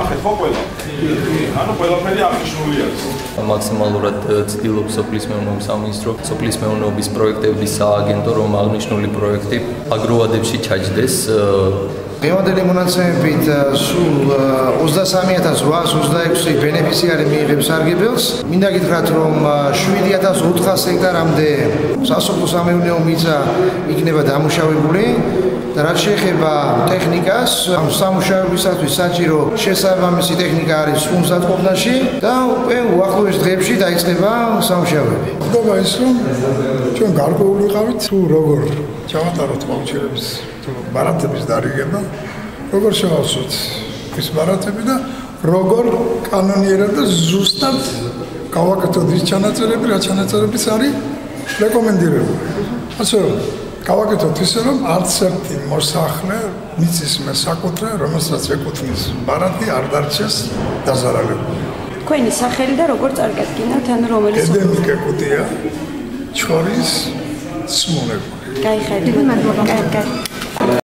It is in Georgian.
ახეთ ხო ყველა. ანუ ყველაფერი აღნიშნული არის. მაქსიმალურად ცდილობს სოფლის მეურნეობის სამინისტრო, სოფლის მეურნეობის პროექტების სააგენტო, რომ აღნიშნული პროექტი აგროვადებში ჩაჯდეს. დღევანდელი მონაცემებით სულ 23826 ბენეფიციარი მიიღებს სარგებელს. მინდა გითხრათ, რომ 7400 ჰექტარამდე სასოფლო-სამეურნეო მიწა იქნება დამუშავებული. და რაც შეეხება ტექნიკას, ამ სამუშაოებისათვის საჭირო შესაბამისი ტექნიკა არის ხუნსატყოფნაში და უკვე უახლოეს დღეებში დაიწყება სამუშაოები. ხდება ის, რომ ჩვენ გარკვეული ვიყავით თუ როგორ ჩავატაროთ მაუჩერების თუ ბარათების დარიგება, როგორ შევავსოთ ეს ბარათები და როგორ კანონიერად და ზუსტად გავაკეთოთ ის ჩანაწერები, რა ჩანაწერებიც არის რეკომენდირებული. ასე რომ გავაკეთოთ ისე, რომ არც ერთი მოსახლე მიწის საკუთრე, რომელსაც ეკუთვნის ბარათი, არ დარჩეს დაზარალებული. თქვენი სახელი და როგორ წარგადგინათ, ან რომელიც ედემიკე კუტია, ჩორის სმუნებული. გაიხედით, მადლობა.